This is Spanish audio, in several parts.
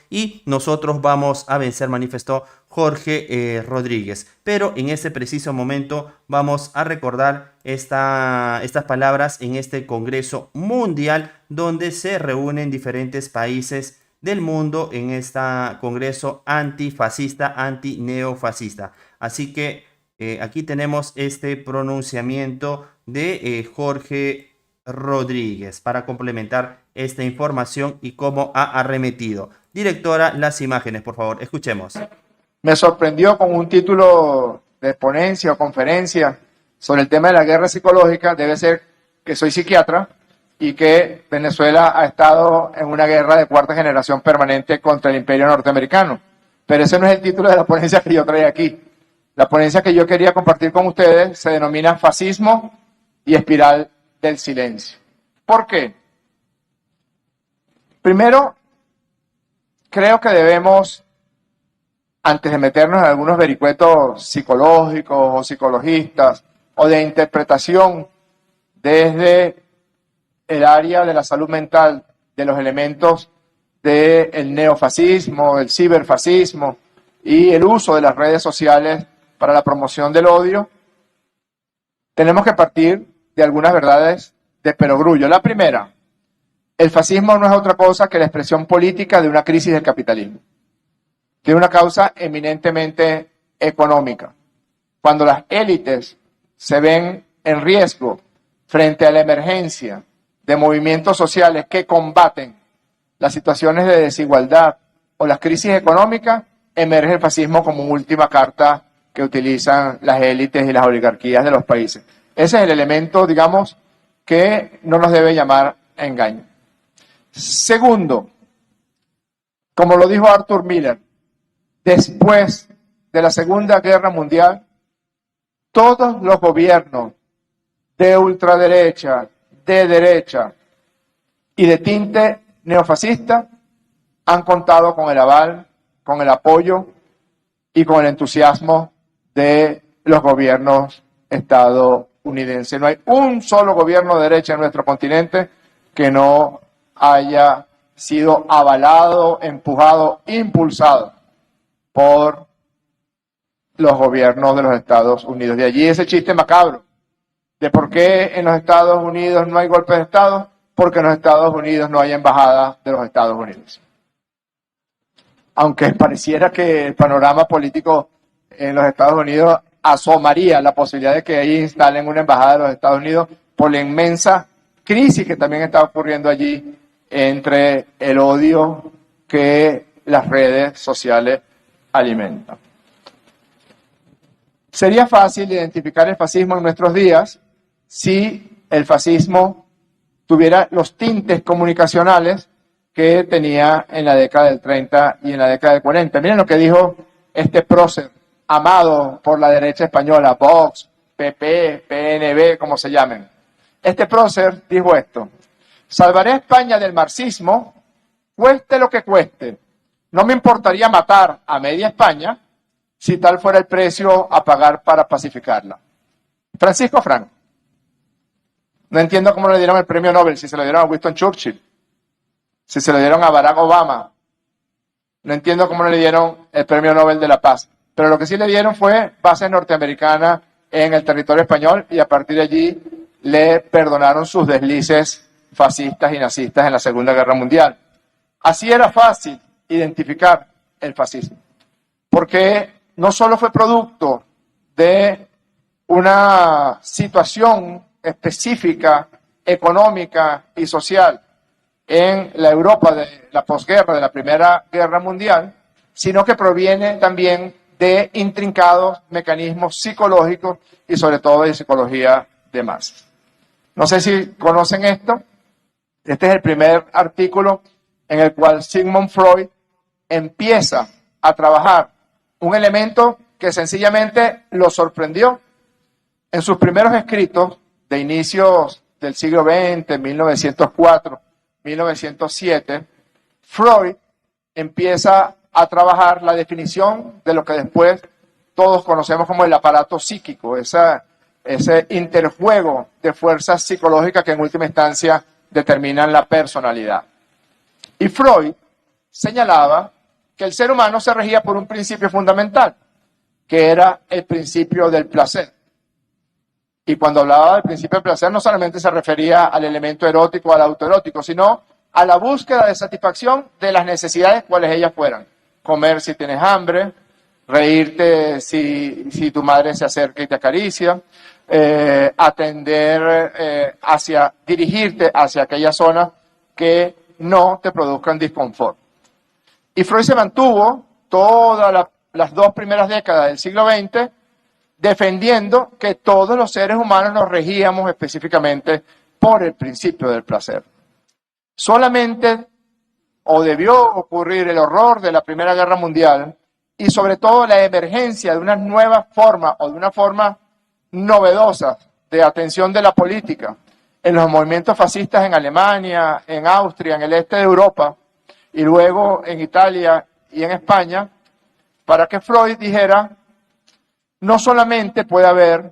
y nosotros vamos a vencer, manifestó Jorge Rodríguez. Pero en este preciso momento vamos a recordar estas palabras en este Congreso Mundial donde se reúnen diferentes países del mundo en este Congreso antifascista, antineofascista. Así que aquí tenemos este pronunciamiento de Jorge Rodríguez para complementar esta información y cómo ha arremetido. Directora, las imágenes, por favor, escuchemos. Me sorprendió con un título de ponencia o conferencia sobre el tema de la guerra psicológica. Debe ser que soy psiquiatra y que Venezuela ha estado en una guerra de cuarta generación permanente contra el imperio norteamericano. Pero ese no es el título de la ponencia que yo traía aquí. La ponencia que yo quería compartir con ustedes se denomina Fascismo y Espiral del Silencio. ¿Por qué? Primero, creo que debemos, antes de meternos en algunos vericuetos psicológicos o psicologistas o de interpretación desde el área de la salud mental de los elementos del neofascismo, el ciberfascismo y el uso de las redes sociales para la promoción del odio, tenemos que partir de algunas verdades de perogrullo. La primera, el fascismo no es otra cosa que la expresión política de una crisis del capitalismo. Tiene una causa eminentemente económica. Cuando las élites se ven en riesgo frente a la emergencia de movimientos sociales que combaten las situaciones de desigualdad o las crisis económicas, emerge el fascismo como última carta que utilizan las élites y las oligarquías de los países. Ese es el elemento, digamos, que no nos debe llamar a engaño. Segundo, como lo dijo Arthur Miller, después de la Segunda Guerra Mundial, todos los gobiernos de ultraderecha, de derecha y de tinte neofascista han contado con el aval, con el apoyo y con el entusiasmo de los gobiernos estadounidenses. No hay un solo gobierno de derecha en nuestro continente que no haya sido avalado, empujado, impulsado por los gobiernos de los Estados Unidos. De allí ese chiste macabro de por qué en los Estados Unidos no hay golpe de Estado, porque en los Estados Unidos no hay embajada de los Estados Unidos. Aunque pareciera que el panorama político en los Estados Unidos asomaría la posibilidad de que ahí instalen una embajada de los Estados Unidos por la inmensa crisis que también está ocurriendo allí entre el odio que las redes sociales alimentan. Sería fácil identificar el fascismo en nuestros días si el fascismo tuviera los tintes comunicacionales que tenía en la década del 30 y en la década del 40. Miren lo que dijo este prócer, amado por la derecha española, Vox, PP, PNV, como se llamen. Este prócer dijo esto: salvaré a España del marxismo, cueste lo que cueste. No me importaría matar a media España si tal fuera el precio a pagar para pacificarla. Francisco Franco. No entiendo cómo le dieron el premio Nobel, si se lo dieron a Winston Churchill, si se lo dieron a Barack Obama. No entiendo cómo le dieron el premio Nobel de la Paz. Pero lo que sí le dieron fue bases norteamericanas en el territorio español y a partir de allí le perdonaron sus deslices fascistas y nazistas en la Segunda Guerra Mundial. Así era fácil identificar el fascismo, porque no solo fue producto de una situación específica, económica y social en la Europa de la posguerra, de la Primera Guerra Mundial, sino que proviene también de intrincados mecanismos psicológicos y sobre todo de psicología de masas. No sé si conocen esto. Este es el primer artículo en el cual Sigmund Freud empieza a trabajar un elemento que sencillamente lo sorprendió. En sus primeros escritos de inicios del siglo XX, 1904, 1907, Freud empieza a trabajar la definición de lo que después todos conocemos como el aparato psíquico, ese interjuego de fuerzas psicológicas que en última instancia determinan la personalidad. Y Freud señalaba que el ser humano se regía por un principio fundamental, que era el principio del placer. Y cuando hablaba del principio del placer, no solamente se refería al elemento erótico, al autoerótico, sino a la búsqueda de satisfacción de las necesidades, cuales ellas fueran. Comer si tienes hambre, reírte si tu madre se acerca y te acaricia, dirigirte hacia aquellas zonas que no te produzcan disconfort. Y Freud se mantuvo todas las 2 primeras décadas del siglo XX defendiendo que todos los seres humanos nos regíamos específicamente por el principio del placer. Solamente debió ocurrir el horror de la Primera Guerra Mundial y sobre todo la emergencia de una nueva forma o de una forma novedosa de atención de la política en los movimientos fascistas en Alemania, en Austria, en el este de Europa y luego en Italia y en España, para que Freud dijera: no solamente puede haber,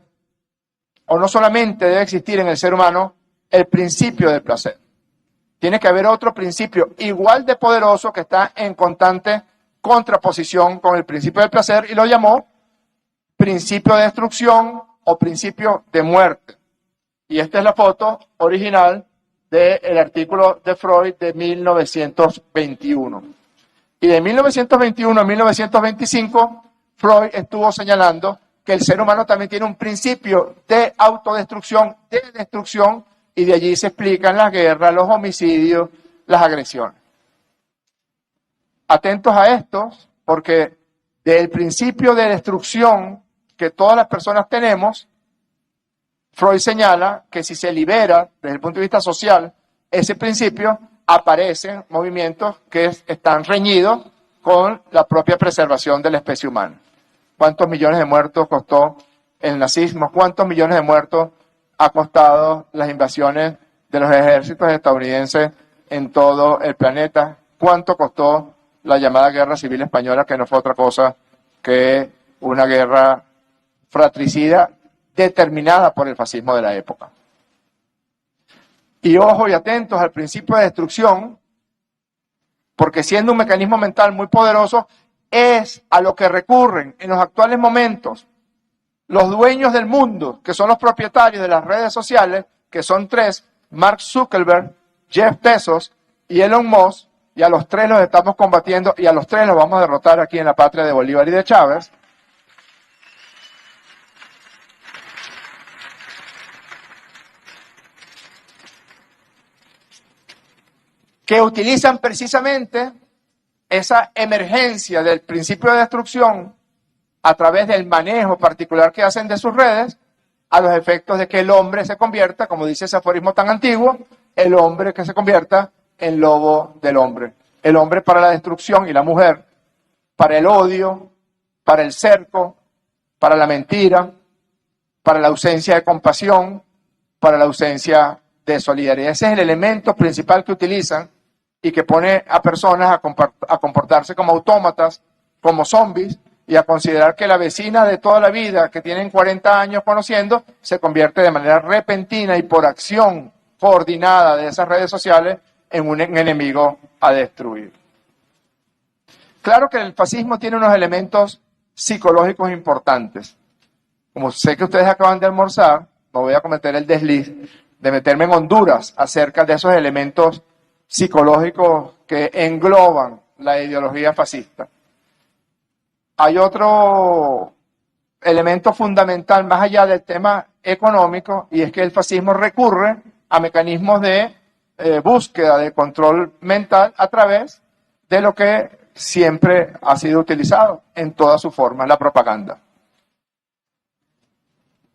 o no solamente debe existir en el ser humano el principio del placer. Tiene que haber otro principio igual de poderoso que está en constante contraposición con el principio del placer y lo llamó principio de destrucción o principio de muerte. Y esta es la foto original del artículo de Freud de 1921. Y de 1921 a 1925, Freud estuvo señalando que el ser humano también tiene un principio de autodestrucción, de destrucción, y de allí se explican las guerras, los homicidios, las agresiones. Atentos a esto, porque del principio de destrucción que todas las personas tenemos, Freud señala que si se libera desde el punto de vista social ese principio, aparecen movimientos que están reñidos con la propia preservación de la especie humana. ¿Cuántos millones de muertos costó el nazismo? ¿Cuántos millones de muertos ha costado las invasiones de los ejércitos estadounidenses en todo el planeta? ¿Cuánto costó la llamada Guerra Civil Española, que no fue otra cosa que una guerra fratricida determinada por el fascismo de la época? Y ojo y atentos al principio de destrucción, porque siendo un mecanismo mental muy poderoso, es a lo que recurren en los actuales momentos los dueños del mundo, que son los propietarios de las redes sociales, que son 3, Mark Zuckerberg, Jeff Bezos y Elon Musk, y a los 3 los estamos combatiendo y a los 3 los vamos a derrotar aquí en la patria de Bolívar y de Chávez. Que utilizan precisamente esa emergencia del principio de destrucción a través del manejo particular que hacen de sus redes, a los efectos de que el hombre se convierta, como dice ese aforismo tan antiguo, el hombre que se convierta en lobo del hombre. El hombre para la destrucción y la mujer para el odio, para el cerco, para la mentira, para la ausencia de compasión, para la ausencia de solidaridad. Ese es el elemento principal que utilizan y que pone a personas a comportarse como autómatas, como zombies, y a considerar que la vecina de toda la vida, que tienen 40 años conociendo, se convierte de manera repentina y por acción coordinada de esas redes sociales en un enemigo a destruir. Claro que el fascismo tiene unos elementos psicológicos importantes. Como sé que ustedes acaban de almorzar, no voy a cometer el desliz de meterme en Honduras acerca de esos elementos psicológicos que engloban la ideología fascista. Hay otro elemento fundamental más allá del tema económico, y es que el fascismo recurre a mecanismos de búsqueda de control mental a través de lo que siempre ha sido utilizado en todas sus formas, la propaganda.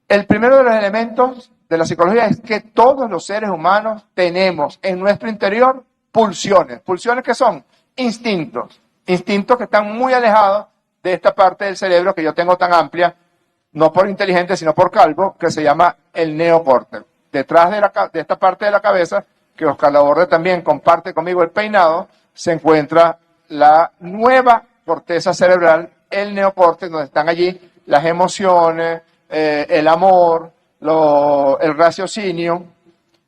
El primero de los elementos de la psicología es que todos los seres humanos tenemos en nuestro interior pulsiones. ¿Pulsiones que son? Instintos. Instintos que están muy alejados de esta parte del cerebro que yo tengo tan amplia, no por inteligente, sino por calvo, que se llama el neocórtex. Detrás de esta parte de la cabeza, que Oscar Laborde también comparte conmigo el peinado, se encuentra la nueva corteza cerebral, el neocórtex, donde están allí las emociones, el amor, el raciocinio,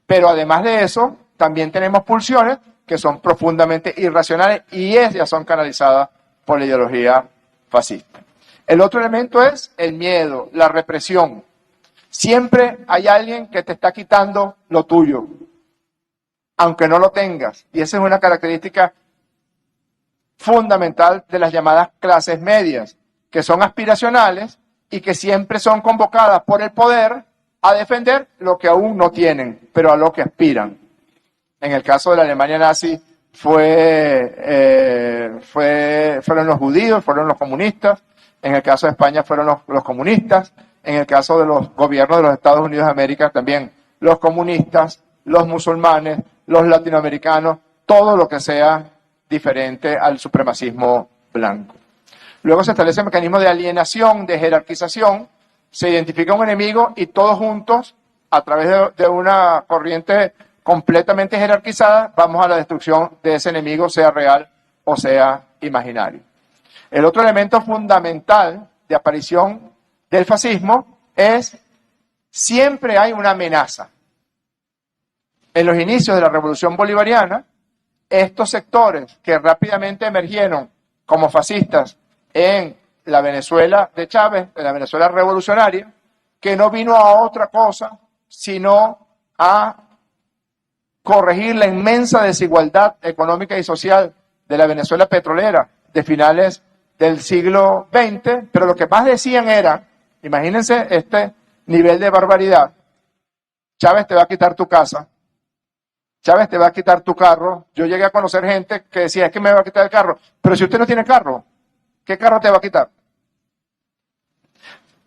pero además de eso, también tenemos pulsiones que son profundamente irracionales y ellas son canalizadas por la ideología fascista. El otro elemento es el miedo, la represión. Siempre hay alguien que te está quitando lo tuyo, aunque no lo tengas. Y esa es una característica fundamental de las llamadas clases medias, que son aspiracionales y que siempre son convocadas por el poder a defender lo que aún no tienen, pero a lo que aspiran. En el caso de la Alemania nazi fueron los judíos, fueron los comunistas. En el caso de España fueron los comunistas. En el caso de los gobiernos de los Estados Unidos de América también los comunistas, los musulmanes, los latinoamericanos, todo lo que sea diferente al supremacismo blanco. Luego se establece el mecanismo de alienación, de jerarquización. Se identifica un enemigo y todos juntos, a través de una corriente completamente jerarquizada, vamos a la destrucción de ese enemigo, sea real o sea imaginario. El otro elemento fundamental de aparición del fascismo es siempre hay una amenaza. En los inicios de la Revolución Bolivariana, estos sectores que rápidamente emergieron como fascistas en la Venezuela de Chávez, en la Venezuela revolucionaria, que no vino a otra cosa sino a corregir la inmensa desigualdad económica y social de la Venezuela petrolera de finales del siglo XX, pero lo que más decían era, imagínense este nivel de barbaridad: Chávez te va a quitar tu casa, Chávez te va a quitar tu carro. Yo llegué a conocer gente que decía, es que me va a quitar el carro, pero si usted no tiene carro, ¿qué carro te va a quitar?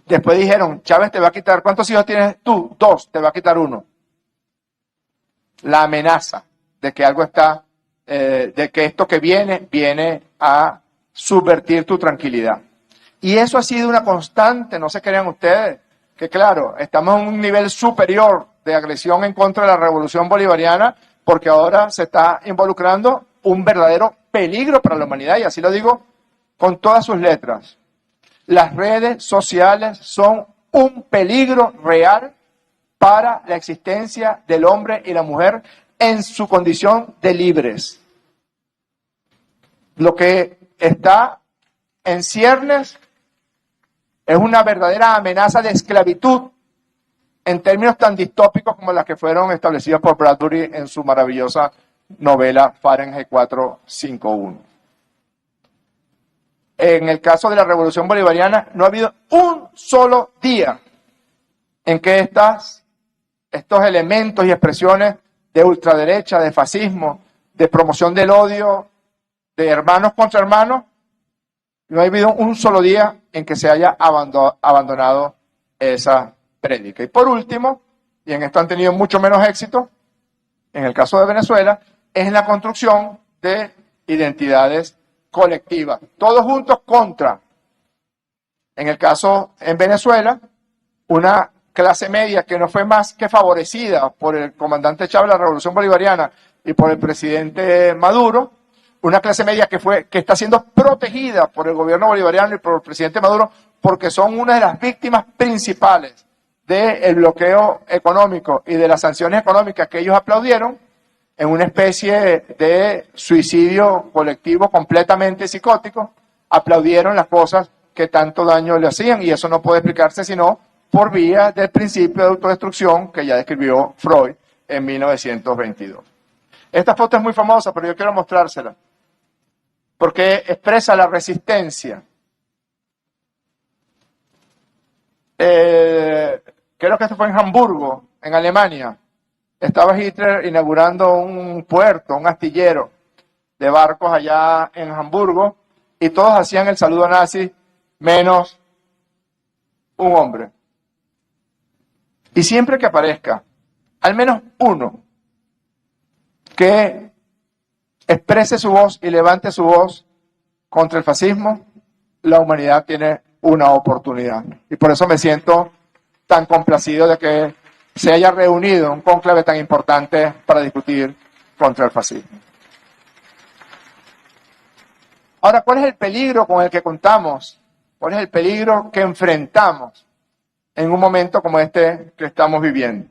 Después dijeron, Chávez te va a quitar, ¿cuántos hijos tienes tú? 2, te va a quitar 1. La amenaza de que algo está, de que esto que viene a subvertir tu tranquilidad. Y eso ha sido una constante, no se crean ustedes, que claro, estamos en un nivel superior de agresión en contra de la revolución bolivariana, porque ahora se está involucrando un verdadero peligro para la humanidad, y así lo digo con todas sus letras. Las redes sociales son un peligro real para la existencia del hombre y la mujer en su condición de libres. Lo que está en ciernes es una verdadera amenaza de esclavitud en términos tan distópicos como las que fueron establecidas por Bradbury en su maravillosa novela Fahrenheit 451. En el caso de la Revolución Bolivariana no ha habido un solo día en que estos elementos y expresiones de ultraderecha, de fascismo, de promoción del odio, de hermanos contra hermanos, no ha habido un solo día en que se haya abandonado esa prédica. Y por último, y en esto han tenido mucho menos éxito, en el caso de Venezuela, es en la construcción de identidades colectivas, todos juntos contra, en el caso en Venezuela, una clase media que no fue más que favorecida por el comandante Chávez de la Revolución Bolivariana y por el presidente Maduro, una clase media que está siendo protegida por el gobierno bolivariano y por el presidente Maduro, porque son una de las víctimas principales del bloqueo económico y de las sanciones económicas que ellos aplaudieron, en una especie de suicidio colectivo completamente psicótico. Aplaudieron las cosas que tanto daño le hacían, y eso no puede explicarse sino por vía del principio de autodestrucción que ya describió Freud en 1922. Esta foto es muy famosa, pero yo quiero mostrársela, porque expresa la resistencia. Creo que esto fue en Hamburgo, en Alemania. Estaba Hitler inaugurando un puerto, un astillero de barcos allá en Hamburgo, y todos hacían el saludo nazi, menos un hombre. Y siempre que aparezca al menos uno que exprese su voz y levante su voz contra el fascismo, la humanidad tiene una oportunidad. Y por eso me siento tan complacido de que se haya reunido un cónclave tan importante para discutir contra el fascismo. Ahora, ¿cuál es el peligro con el que contamos? ¿Cuál es el peligro que enfrentamos en un momento como este que estamos viviendo?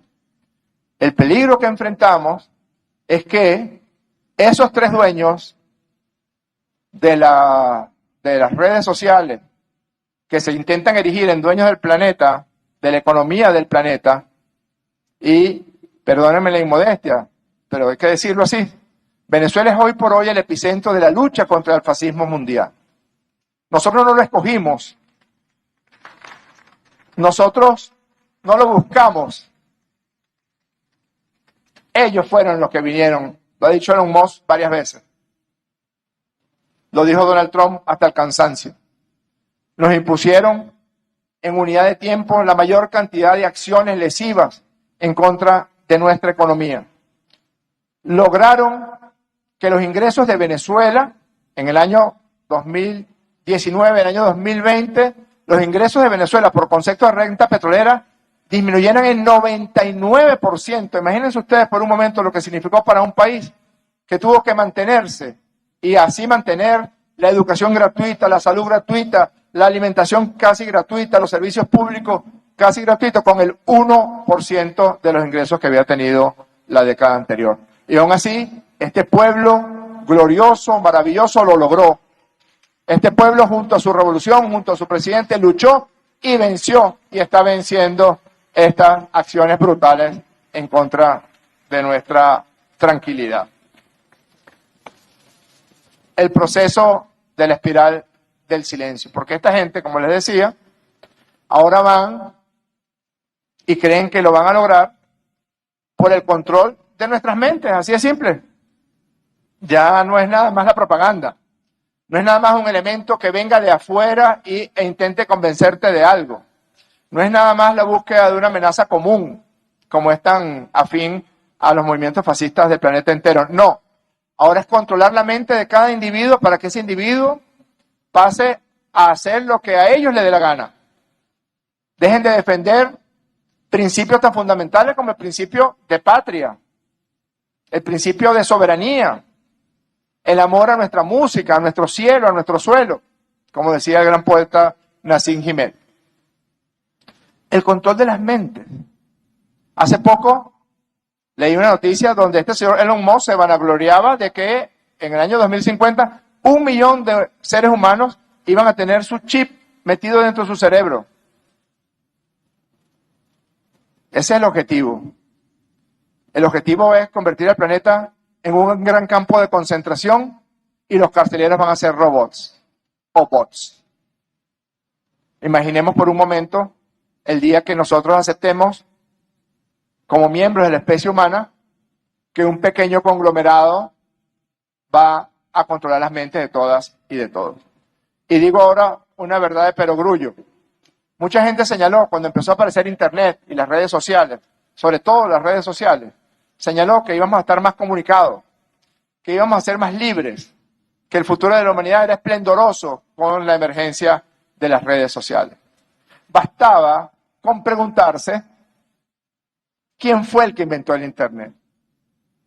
El peligro que enfrentamos es que Esos tres dueños de las redes sociales que se intentan erigir en dueños del planeta, de la economía del planeta, y perdónenme la inmodestia, pero hay que decirlo así, Venezuela es hoy por hoy el epicentro de la lucha contra el fascismo mundial. Nosotros no lo escogimos, nosotros no lo buscamos. Ellos fueron los que vinieron, lo ha dicho Elon Musk varias veces. Lo dijo Donald Trump hasta el cansancio. Nos impusieron en unidad de tiempo la mayor cantidad de acciones lesivas en contra de nuestra economía. Lograron que los ingresos de Venezuela en el año 2019, el año 2020, los ingresos de Venezuela por concepto de renta petrolera disminuyeran en 99%. Imagínense ustedes por un momento lo que significó para un país que tuvo que mantenerse y así mantener la educación gratuita, la salud gratuita, la alimentación casi gratuita, los servicios públicos casi gratuitos, con el 1% de los ingresos que había tenido la década anterior. Y aún así, este pueblo glorioso, maravilloso, lo logró. Este pueblo, junto a su revolución, junto a su presidente, luchó y venció, y está venciendo estas acciones brutales en contra de nuestra tranquilidad. El proceso de la espiral del silencio, porque esta gente, como les decía, ahora van y creen que lo van a lograr por el control de nuestras mentes, así de simple. Ya no es nada más la propaganda, no es nada más un elemento que venga de afuera e intente convencerte de algo, no es nada más la búsqueda de una amenaza común, como es tan afín a los movimientos fascistas del planeta entero, no. Ahora es controlar la mente de cada individuo para que ese individuo pase a hacer lo que a ellos les dé la gana. Dejen de defender principios tan fundamentales como el principio de patria, el principio de soberanía, el amor a nuestra música, a nuestro cielo, a nuestro suelo, como decía el gran poeta Nassim Himel. El control de las mentes. Hace poco leí una noticia donde este señor Elon Musk se vanagloriaba de que en el año 2050 1 millón de seres humanos iban a tener su chip metido dentro de su cerebro. Ese es el objetivo. El objetivo es convertir al planeta en un gran campo de concentración y los carceleros van a ser robots o bots. Imaginemos por un momento el día que nosotros aceptemos como miembros de la especie humana que un pequeño conglomerado va a controlar las mentes de todas y de todos. Y digo ahora una verdad de perogrullo. Mucha gente señaló cuando empezó a aparecer Internet y las redes sociales, sobre todo las redes sociales, señaló que íbamos a estar más comunicados, que íbamos a ser más libres, que el futuro de la humanidad era esplendoroso con la emergencia de las redes sociales. Bastaba con preguntarse quién fue el que inventó el Internet.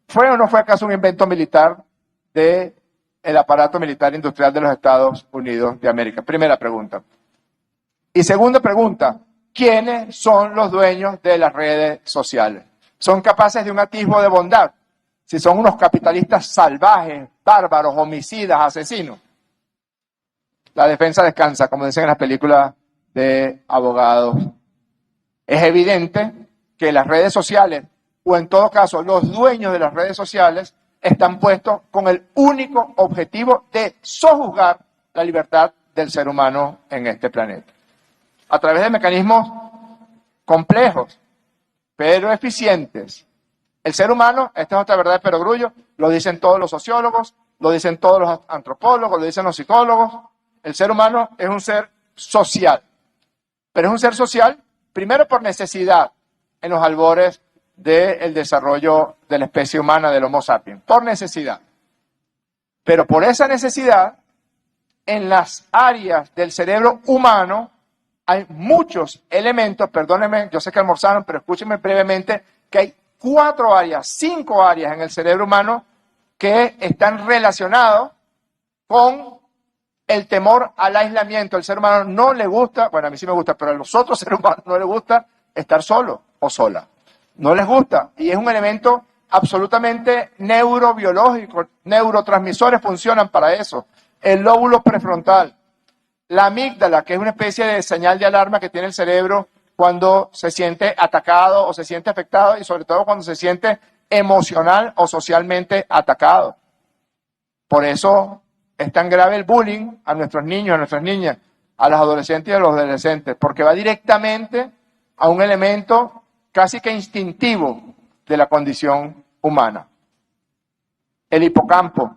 ¿Fue o no fue acaso un invento militar del aparato militar industrial de los Estados Unidos de América? Primera pregunta. Y segunda pregunta, ¿quiénes son los dueños de las redes sociales? ¿Son capaces de un atisbo de bondad? Si son unos capitalistas salvajes, bárbaros, homicidas, asesinos. La defensa descansa, como dicen en las películas de abogados. Es evidente que las redes sociales, o en todo caso los dueños de las redes sociales, están puestos con el único objetivo de sojuzgar la libertad del ser humano en este planeta. A través de mecanismos complejos, pero eficientes. El ser humano, esta es otra verdad de perogrullo, lo dicen todos los sociólogos, lo dicen todos los antropólogos, lo dicen los psicólogos. El ser humano es un ser social, pero es un ser social primero por necesidad en los albores del desarrollo de la especie humana del Homo sapiens, por necesidad. Pero por esa necesidad, en las áreas del cerebro humano hay muchos elementos, perdónenme, yo sé que almorzaron, pero escúchenme brevemente, que hay 4 áreas, 5 áreas en el cerebro humano que están relacionados con el temor al aislamiento. El ser humano no le gusta, bueno, a mí sí me gusta, pero a los otros seres humanos no les gusta estar solo o sola. No les gusta. Y es un elemento absolutamente neurobiológicos, neurotransmisores funcionan para eso. El lóbulo prefrontal, la amígdala, que es una especie de señal de alarma que tiene el cerebro cuando se siente atacado o se siente afectado y sobre todo cuando se siente emocional o socialmente atacado. Por eso es tan grave el bullying a nuestros niños, a nuestras niñas, a los adolescentes y a los adolescentes, porque va directamente a un elemento casi que instintivo de la condición humana. El hipocampo,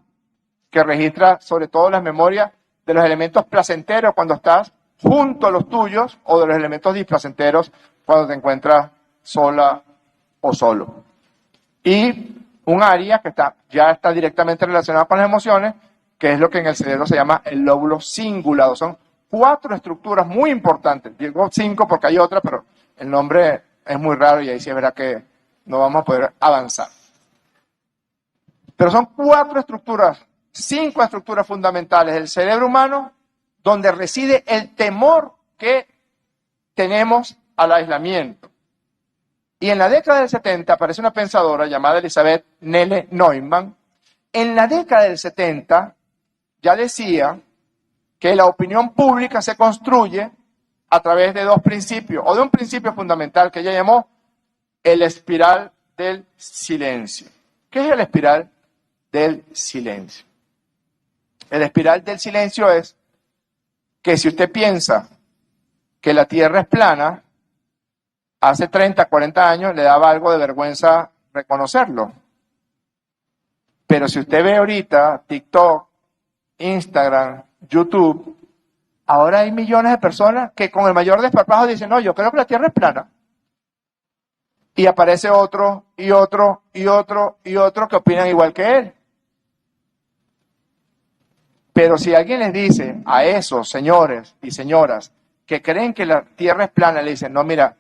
que registra sobre todo las memorias de los elementos placenteros cuando estás junto a los tuyos o de los elementos displacenteros cuando te encuentras sola o solo. Y un área que ya está directamente relacionada con las emociones, que es lo que en el cerebro se llama el lóbulo cingulado. Son 4 estructuras muy importantes. Digo 5 porque hay otra, pero el nombre es muy raro y ahí sí es verdad que no vamos a poder avanzar. Pero son 4 estructuras, 5 estructuras fundamentales del cerebro humano donde reside el temor que tenemos al aislamiento. Y en la década del 70 aparece una pensadora llamada Elizabeth Nele Neumann. En la década del 70 ya decía que la opinión pública se construye a través de 2 principios, o de un principio fundamental que ella llamó el espiral del silencio. ¿Qué es el espiral del silencio? El espiral del silencio es que si usted piensa que la Tierra es plana, hace 30, 40 años le daba algo de vergüenza reconocerlo. Pero si usted ve ahorita TikTok, Instagram, YouTube, ahora hay millones de personas que con el mayor desparpajo dicen, no, yo creo que la Tierra es plana. Y aparece otro, y otro, y otro, y otro que opinan igual que él. Pero si alguien les dice a esos señores y señoras que creen que la Tierra es plana, le dicen, no, mira,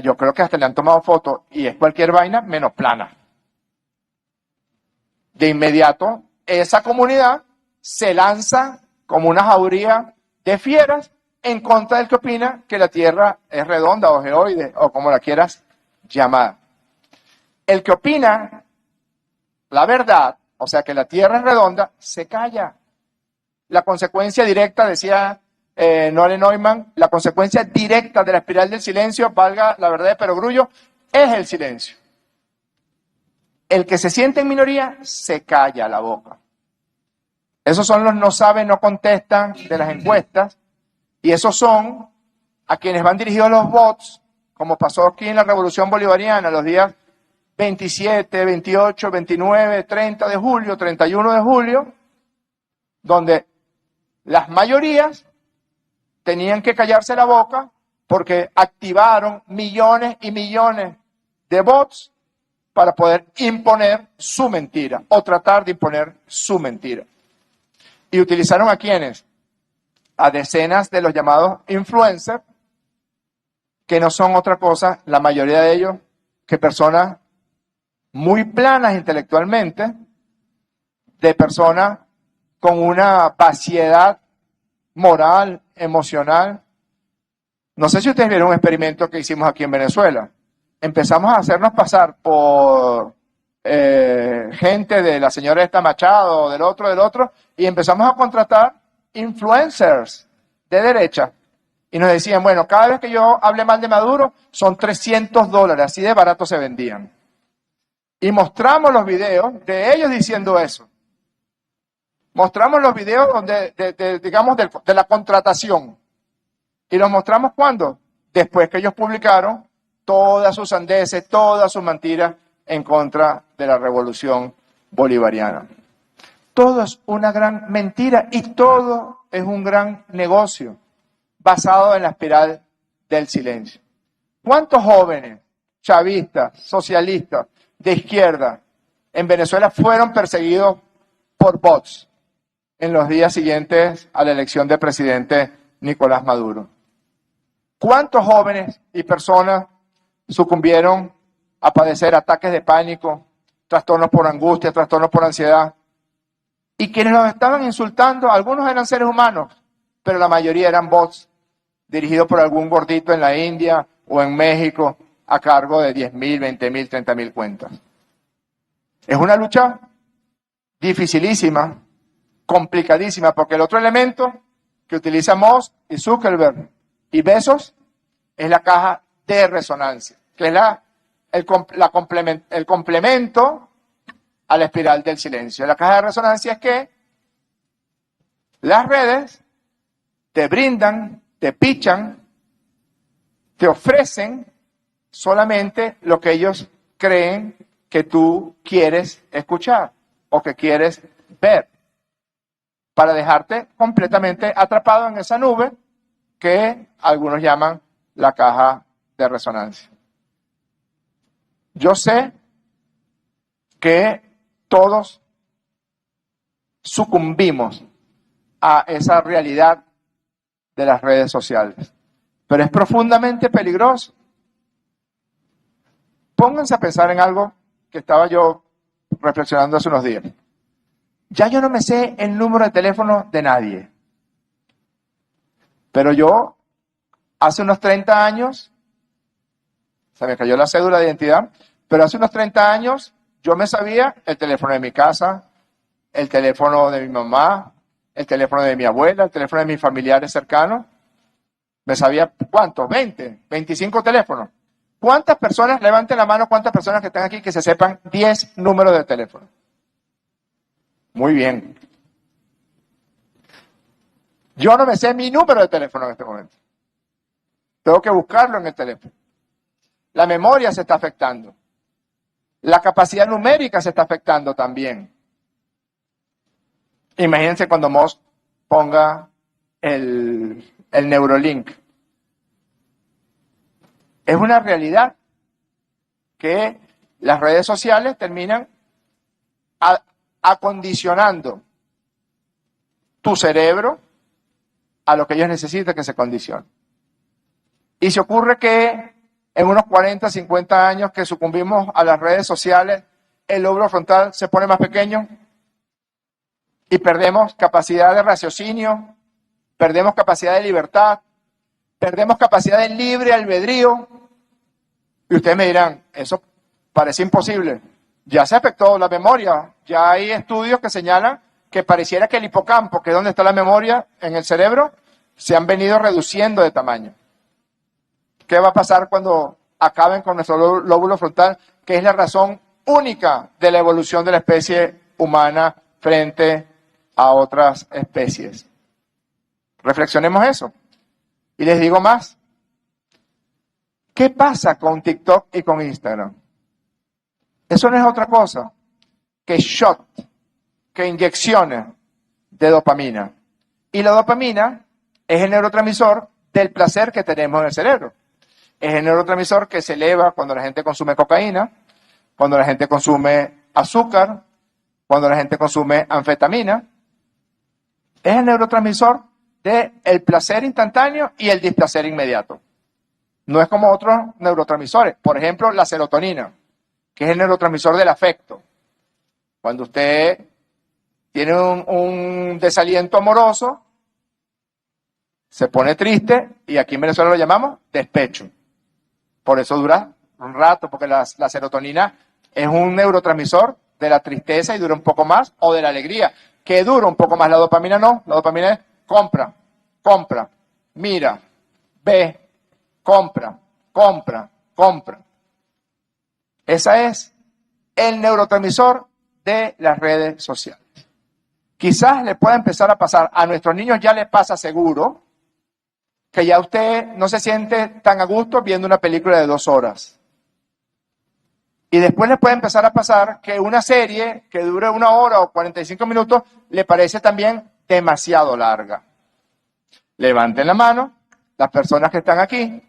yo creo que hasta le han tomado fotos y es cualquier vaina menos plana. De inmediato, esa comunidad se lanza como una jauría de fieras en contra del que opina que la Tierra es redonda o geoide o como la quieras llamar. El que opina la verdad, o sea que la Tierra es redonda, se calla. La consecuencia directa, decía Nole Neumann, la consecuencia directa de la espiral del silencio, valga la verdad de perogrullo, es el silencio. El que se siente en minoría se calla la boca. Esos son los no saben, no contestan de las encuestas, y esos son a quienes van dirigidos los bots, como pasó aquí en la Revolución Bolivariana, los días 27, 28, 29, 30 de julio, 31 de julio, donde las mayorías tenían que callarse la boca porque activaron millones y millones de bots para poder imponer su mentira o tratar de imponer su mentira. ¿Y utilizaron a quiénes? A decenas de los llamados influencers, que no son otra cosa, la mayoría de ellos, que personas muy planas intelectualmente, de personas con una vaciedad moral, emocional. No sé si ustedes vieron un experimento que hicimos aquí en Venezuela. Empezamos a hacernos pasar por gente de la señora esta Machado, del otro, y empezamos a contratar influencers de derecha. Y nos decían, bueno, cada vez que yo hable mal de Maduro, son $300, así de barato se vendían. Y mostramos los videos de ellos diciendo eso. Mostramos los videos donde, digamos, de la contratación. ¿Y los mostramos cuándo? Después que ellos publicaron todas sus sandeces, todas sus mentiras en contra de la revolución bolivariana. Todo es una gran mentira y todo es un gran negocio basado en la espiral del silencio. ¿Cuántos jóvenes chavistas, socialistas, de izquierda en Venezuela fueron perseguidos por bots en los días siguientes a la elección del presidente Nicolás Maduro? ¿Cuántos jóvenes y personas sucumbieron a padecer ataques de pánico, trastornos por angustia, trastornos por ansiedad? Y quienes los estaban insultando, algunos eran seres humanos, pero la mayoría eran bots dirigidos por algún gordito en la India o en México a cargo de 10.000, 20.000, 30.000 cuentas. Es una lucha dificilísima, complicadísima, porque el otro elemento que utiliza Musk y Zuckerberg y Bezos es la caja de resonancia, que es el complemento a la espiral del silencio. La caja de resonancia es que las redes te brindan, te pichan, te ofrecen solamente lo que ellos creen que tú quieres escuchar o que quieres ver, para dejarte completamente atrapado en esa nube que algunos llaman la caja de resonancia. Yo sé que todos sucumbimos a esa realidad de las redes sociales, pero es profundamente peligroso. Pónganse a pensar en algo que estaba yo reflexionando hace unos días. Ya yo no me sé el número de teléfono de nadie, pero yo hace unos 30 años, se me cayó la cédula de identidad, pero hace unos 30 años yo me sabía el teléfono de mi casa, el teléfono de mi mamá, el teléfono de mi abuela, el teléfono de mis familiares cercanos. Me sabía, ¿cuántos? 20, 25 teléfonos. ¿Cuántas personas, levanten la mano, cuántas personas que están aquí que se sepan 10 números de teléfono? Muy bien. Yo no me sé mi número de teléfono en este momento. Tengo que buscarlo en el teléfono. La memoria se está afectando. La capacidad numérica se está afectando también. Imagínense cuando Musk ponga el Neuralink. Es una realidad que las redes sociales terminan acondicionando tu cerebro a lo que ellos necesitan que se condicione. Y se ocurre que en unos 40, 50 años que sucumbimos a las redes sociales, el lóbulo frontal se pone más pequeño y perdemos capacidad de raciocinio, perdemos capacidad de libertad, perdemos capacidad de libre albedrío. Y ustedes me dirán, eso parece imposible. Ya se afectó la memoria. Ya hay estudios que señalan que pareciera que el hipocampo, que es donde está la memoria en el cerebro, se han venido reduciendo de tamaño. ¿Qué va a pasar cuando acaben con nuestro lóbulo frontal, que es la razón única de la evolución de la especie humana frente a otras especies? Reflexionemos eso. Y les digo más. ¿Qué pasa con TikTok y con Instagram? Eso no es otra cosa que shot, que inyecciones de dopamina. Y la dopamina es el neurotransmisor del placer que tenemos en el cerebro. Es el neurotransmisor que se eleva cuando la gente consume cocaína, cuando la gente consume azúcar, cuando la gente consume anfetamina. Es el neurotransmisor del placer instantáneo y el displacer inmediato. No es como otros neurotransmisores. Por ejemplo, la serotonina, que es el neurotransmisor del afecto. Cuando usted tiene un desaliento amoroso, se pone triste y aquí en Venezuela lo llamamos despecho. Por eso dura un rato, porque la serotonina es un neurotransmisor de la tristeza y dura un poco más, o de la alegría, que dura un poco más. La dopamina no. La dopamina es compra, compra, mira, ve, compra, compra, compra. Ese es el neurotransmisor de las redes sociales. Quizás le pueda empezar a pasar, a nuestros niños ya les pasa seguro, que ya usted no se siente tan a gusto viendo una película de 2 horas. Y después le puede empezar a pasar que una serie que dure 1 hora o 45 minutos le parece también demasiado larga. Levanten la mano las personas que están aquí,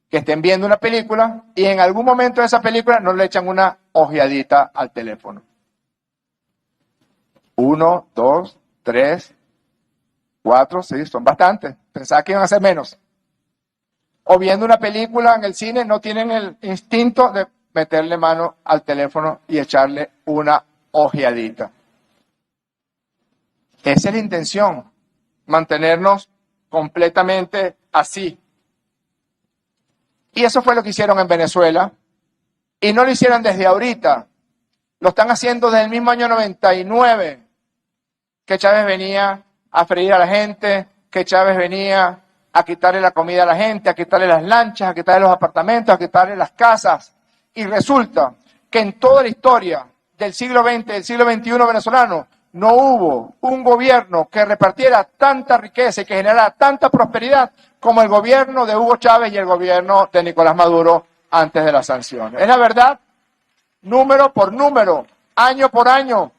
que estén viendo una película y en algún momento de esa película no le echan una ojeadita al teléfono. 1, 2, 3, 4, sí, son bastantes. Pensaba que iban a ser menos. O viendo una película en el cine, no tienen el instinto de meterle mano al teléfono y echarle una ojeadita. Esa es la intención, mantenernos completamente así. Y eso fue lo que hicieron en Venezuela. Y no lo hicieron desde ahorita. Lo están haciendo desde el mismo año 99, que Chávez venía a freír a la gente, que Chávez venía a quitarle la comida a la gente, a quitarle las lanchas, a quitarle los apartamentos, a quitarle las casas. Y resulta que en toda la historia del siglo XX, del siglo XXI venezolano, no hubo un gobierno que repartiera tanta riqueza y que generara tanta prosperidad como el gobierno de Hugo Chávez y el gobierno de Nicolás Maduro antes de las sanciones. Es la verdad, número por número, año por año.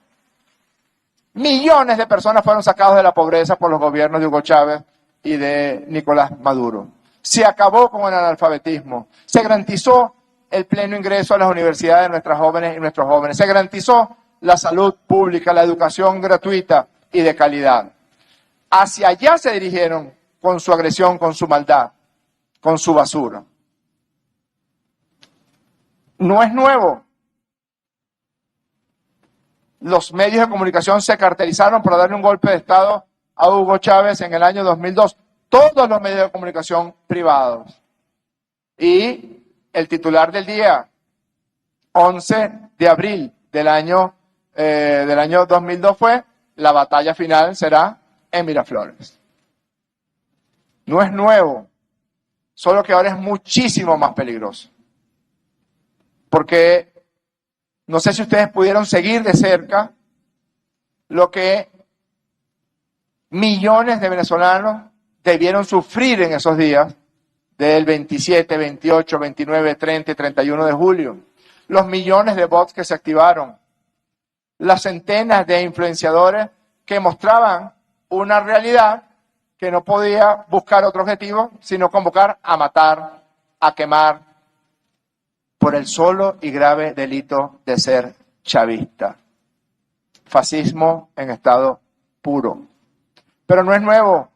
Millones de personas fueron sacadas de la pobreza por los gobiernos de Hugo Chávez y de Nicolás Maduro. Se acabó con el analfabetismo, se garantizó el pleno ingreso a las universidades de nuestras jóvenes y nuestros jóvenes, se garantizó la salud pública, la educación gratuita y de calidad. Hacia allá se dirigieron con su agresión, con su maldad, con su basura. No es nuevo. Los medios de comunicación se caracterizaron por darle un golpe de Estado a Hugo Chávez en el año 2002. Todos los medios de comunicación privados. Y el titular del día, 11 de abril del año 2002 fue: la batalla final será en Miraflores. No es nuevo, solo que ahora es muchísimo más peligroso. Porque no sé si ustedes pudieron seguir de cerca lo que millones de venezolanos debieron sufrir en esos días del 27, 28, 29, 30 y 31 de julio. Los millones de bots que se activaron, las centenas de influenciadores que mostraban una realidad que no podía buscar otro objetivo, sino convocar a matar, a quemar, por el solo y grave delito de ser chavista. Fascismo en estado puro. Pero no es nuevo.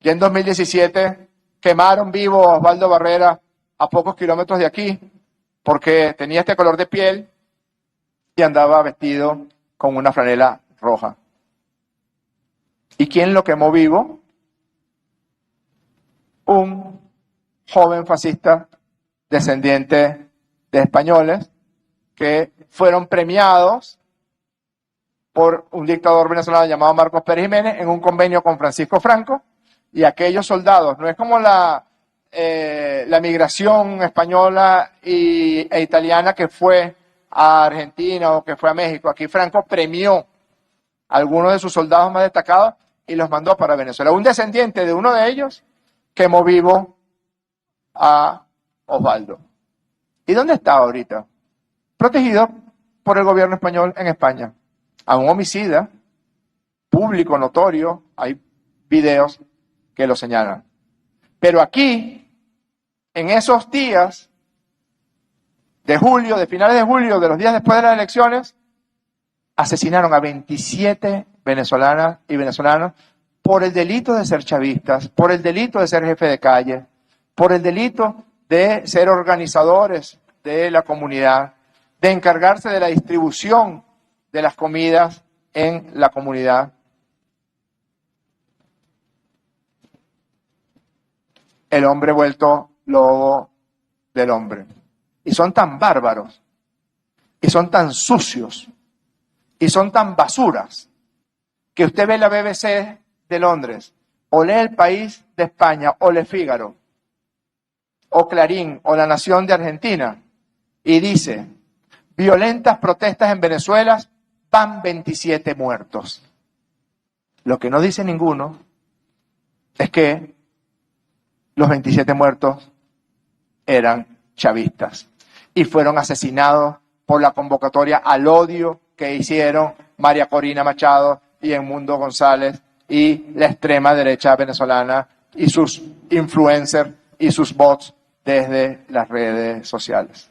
Ya en 2017 quemaron vivo a Osvaldo Barrera a pocos kilómetros de aquí, porque tenía este color de piel y andaba vestido con una franela roja. ¿Y quién lo quemó vivo? Un joven fascista descendiente de españoles que fueron premiados por un dictador venezolano llamado Marcos Pérez Jiménez en un convenio con Francisco Franco, y aquellos soldados, no es como la migración española e italiana que fue a Argentina o que fue a México. Aquí Franco premió a algunos de sus soldados más destacados y los mandó para Venezuela. Un descendiente de uno de ellos quemó vivo a Osvaldo. ¿Y dónde está ahorita? Protegido por el gobierno español en España. A un homicida público, notorio, hay videos que lo señalan. Pero aquí, en esos días de julio, de finales de julio, de los días después de las elecciones, asesinaron a 27 venezolanas y venezolanos por el delito de ser chavistas, por el delito de ser jefe de calle, por el delito de ser organizadores de la comunidad, de encargarse de la distribución de las comidas en la comunidad. El hombre vuelto lobo del hombre. Y son tan bárbaros, y son tan sucios, y son tan basuras, que usted ve la BBC de Londres, o lee El País de España, o Le Figaro, o Clarín, o La Nación de Argentina, y dice: violentas protestas en Venezuela, van 27 muertos. Lo que no dice ninguno es que los 27 muertos eran chavistas y fueron asesinados por la convocatoria al odio que hicieron María Corina Machado y Edmundo González y la extrema derecha venezolana y sus influencers y sus bots desde las redes sociales.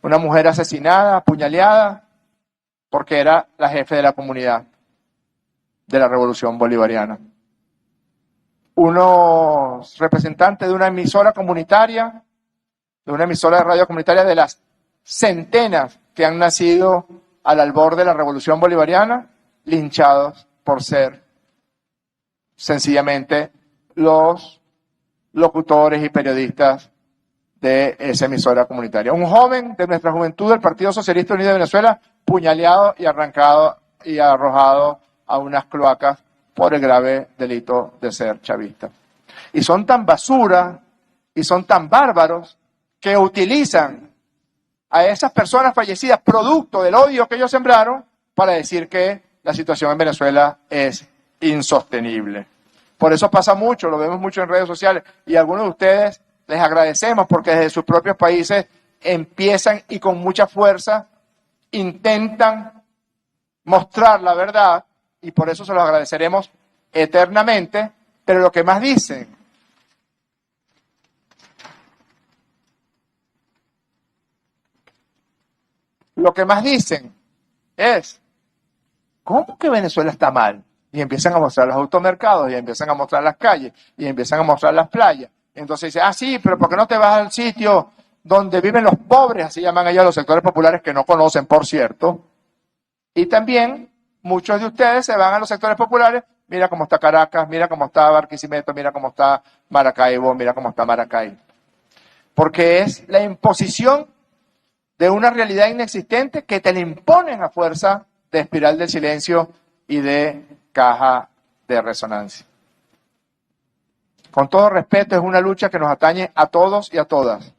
Una mujer asesinada, apuñaleada, porque era la jefe de la comunidad de la Revolución Bolivariana. Unos representantes de una emisora comunitaria, de una emisora de radio comunitaria, de las centenas que han nacido al albor de la Revolución Bolivariana, linchados por ser sencillamente los locutores y periodistas de esa emisora comunitaria. Un joven de nuestra juventud del Partido Socialista Unido de Venezuela, puñaleado y arrancado y arrojado a unas cloacas por el grave delito de ser chavista. Y son tan basura y son tan bárbaros que utilizan a esas personas fallecidas, producto del odio que ellos sembraron, para decir que la situación en Venezuela es insostenible. Por eso pasa mucho, lo vemos mucho en redes sociales, y a algunos de ustedes les agradecemos porque desde sus propios países empiezan y con mucha fuerza intentan mostrar la verdad, y por eso se los agradeceremos eternamente, pero lo que más dicen es, ¿cómo que Venezuela está mal? Y empiezan a mostrar los automercados, y empiezan a mostrar las calles, y empiezan a mostrar las playas. Entonces dice, sí, pero ¿por qué no te vas al sitio donde viven los pobres? Así llaman ellos los sectores populares que no conocen, por cierto. Y también muchos de ustedes se van a los sectores populares, mira cómo está Caracas, mira cómo está Barquisimeto, mira cómo está Maracaibo, mira cómo está Maracay. Porque es la imposición de una realidad inexistente que te la imponen a fuerza de espiral del silencio y de caja de resonancia. Con todo respeto, es una lucha que nos atañe a todos y a todas.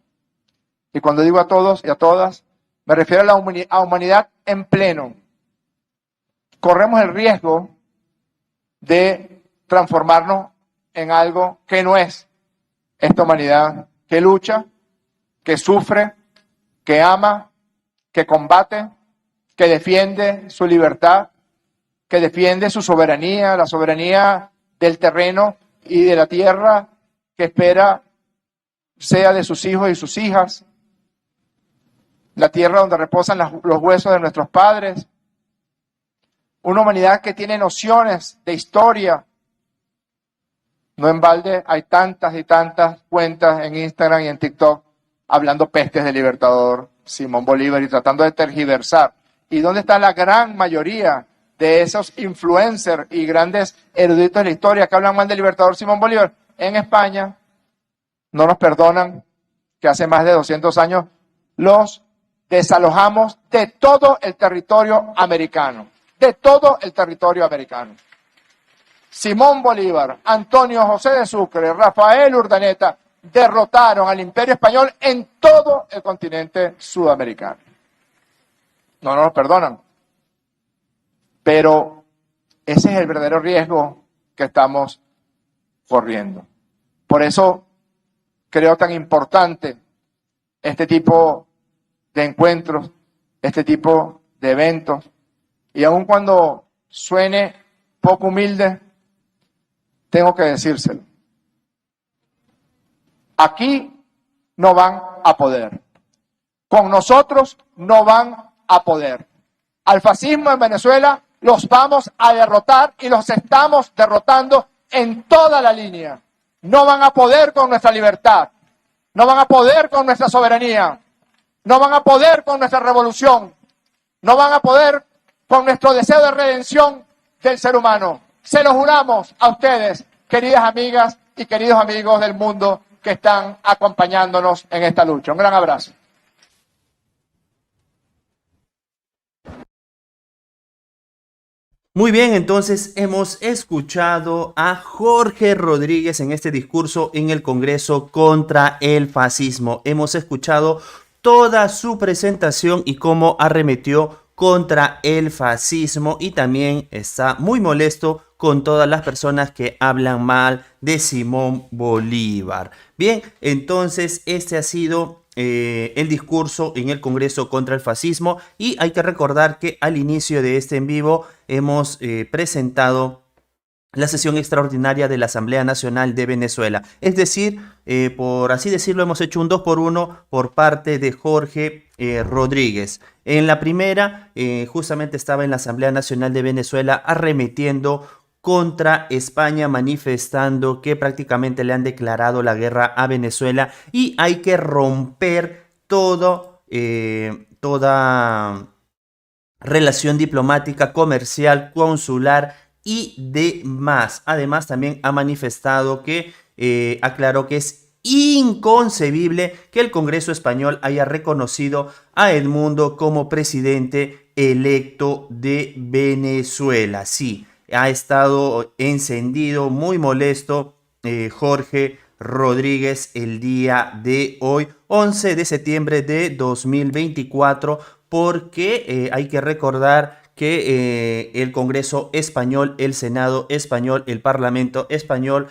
Y cuando digo a todos y a todas, me refiero a la humanidad en pleno. Corremos el riesgo de transformarnos en algo que no es esta humanidad que lucha, que sufre, que ama, que combate, que defiende su libertad, que defiende su soberanía, la soberanía del terreno y de la tierra, que espera sea de sus hijos y sus hijas, la tierra donde reposan los huesos de nuestros padres, una humanidad que tiene nociones de historia. No en balde hay tantas y tantas cuentas en Instagram y en TikTok hablando pestes del libertador Simón Bolívar y tratando de tergiversar. ¿Y dónde está la gran mayoría de esos influencers y grandes eruditos de la historia que hablan mal del libertador Simón Bolívar? En España no nos perdonan que hace más de 200 años los desalojamos de todo el territorio americano. De todo el territorio americano. Simón Bolívar, Antonio José de Sucre, Rafael Urdaneta derrotaron al Imperio Español en todo el continente sudamericano. No nos lo perdonan. Pero ese es el verdadero riesgo que estamos corriendo. Por eso creo tan importante este tipo de encuentros, este tipo de eventos. Y aun cuando suene poco humilde, tengo que decírselo. Aquí no van a poder. Con nosotros no van a poder. Al fascismo en Venezuela los vamos a derrotar y los estamos derrotando en toda la línea. No van a poder con nuestra libertad. No van a poder con nuestra soberanía. No van a poder con nuestra revolución. No van a poder con nuestro deseo de redención del ser humano. Se lo juramos a ustedes, queridas amigas y queridos amigos del mundo que están acompañándonos en esta lucha. Un gran abrazo. Muy bien, entonces hemos escuchado a Jorge Rodríguez en este discurso en el Congreso contra el fascismo. Hemos escuchado toda su presentación y cómo arremetió contra el fascismo, y también está muy molesto con todas las personas que hablan mal de Simón Bolívar. Bien, entonces este ha sido el discurso en el Congreso contra el fascismo, y hay que recordar que al inicio de este en vivo hemos presentado la sesión extraordinaria de la Asamblea Nacional de Venezuela. Es decir, por así decirlo, hemos hecho un 2x1 por parte de Jorge Rodríguez. En la primera, justamente estaba en la Asamblea Nacional de Venezuela arremetiendo contra España, manifestando que prácticamente le han declarado la guerra a Venezuela y hay que romper toda relación diplomática, comercial, consular y demás. Además, también ha manifestado que aclaró que es inconcebible que el Congreso español haya reconocido a Edmundo como presidente electo de Venezuela. Sí, ha estado encendido, muy molesto Jorge Rodríguez el día de hoy, 11 de septiembre de 2024, porque hay que recordar que el Congreso español, el Senado español, el Parlamento español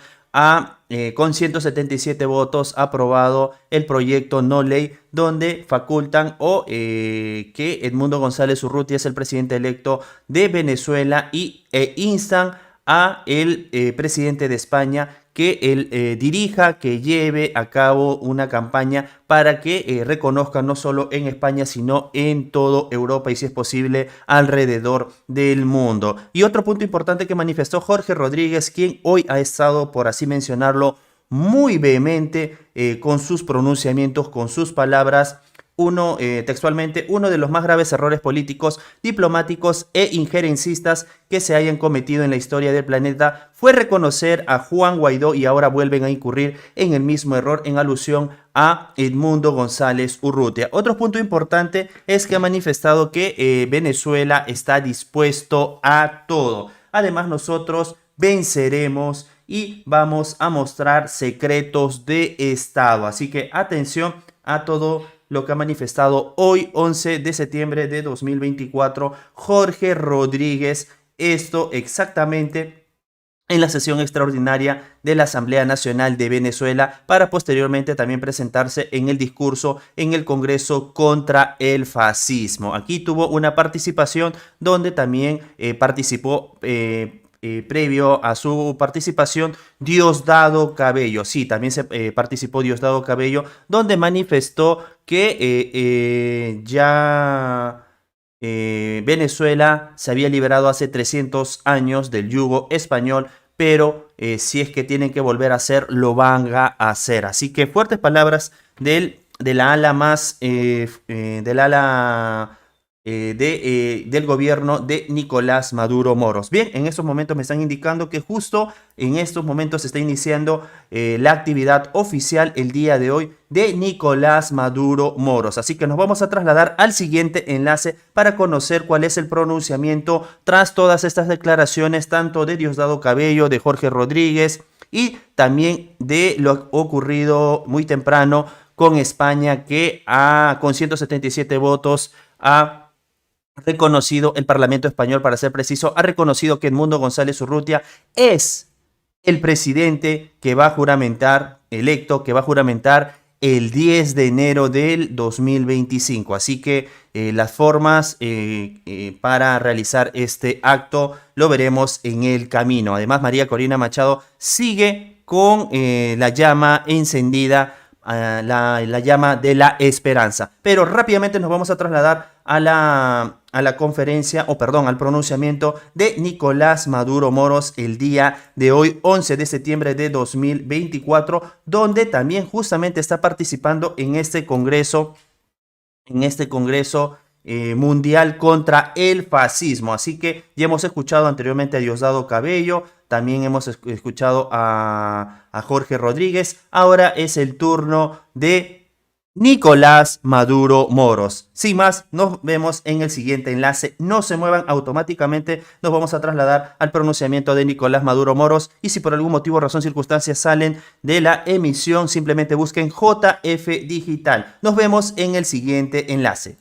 con 177 votos aprobado el proyecto no ley donde facultan que Edmundo González Urrutia es el presidente electo de Venezuela e instan a el presidente de España que él dirija, que lleve a cabo una campaña para que reconozcan no solo en España, sino en toda Europa y, si es posible, alrededor del mundo. Y otro punto importante que manifestó Jorge Rodríguez, quien hoy ha estado, por así mencionarlo, muy vehemente con sus pronunciamientos, con sus palabras. Textualmente, uno de los más graves errores políticos, diplomáticos e injerencistas que se hayan cometido en la historia del planeta fue reconocer a Juan Guaidó, y ahora vuelven a incurrir en el mismo error en alusión a Edmundo González Urrutia. Otro punto importante es que ha manifestado que Venezuela está dispuesto a todo. Además, nosotros venceremos y vamos a mostrar secretos de Estado. Así que atención a todo lo que ha manifestado hoy, 11 de septiembre de 2024, Jorge Rodríguez. Esto exactamente en la sesión extraordinaria de la Asamblea Nacional de Venezuela, para posteriormente también presentarse en el discurso en el Congreso contra el fascismo. Aquí tuvo una participación donde también participó previo a su participación Diosdado Cabello. Sí, también se participó Diosdado Cabello, donde manifestó que Venezuela se había liberado hace 300 años del yugo español, pero si es que tienen que volver a hacer, lo van a hacer. Así que fuertes palabras del ala más del gobierno de Nicolás Maduro Moros. Bien, en estos momentos me están indicando que justo en estos momentos se está iniciando la actividad oficial el día de hoy de Nicolás Maduro Moros. Así que nos vamos a trasladar al siguiente enlace para conocer cuál es el pronunciamiento tras todas estas declaraciones, tanto de Diosdado Cabello, de Jorge Rodríguez y también de lo ocurrido muy temprano con España, que con 177 votos ha reconocido, el Parlamento español, para ser preciso, ha reconocido que Edmundo González Urrutia es el presidente que va a juramentar, electo, que va a juramentar el 10 de enero del 2025. Así que las formas para realizar este acto lo veremos en el camino. Además, María Corina Machado sigue con la llama encendida, la llama de la esperanza. Pero rápidamente nos vamos a trasladar a la conferencia, al pronunciamiento de Nicolás Maduro Moros el día de hoy, 11 de septiembre de 2024, donde también justamente está participando en este congreso mundial contra el fascismo. Así que ya hemos escuchado anteriormente a Diosdado Cabello, también hemos escuchado a Jorge Rodríguez. Ahora es el turno de Nicolás Maduro Moros. Sin más, nos vemos en el siguiente enlace. No se muevan, automáticamente nos vamos a trasladar al pronunciamiento de Nicolás Maduro Moros. Y si por algún motivo, razón, circunstancias salen de la emisión, simplemente busquen JF Digital. Nos vemos en el siguiente enlace.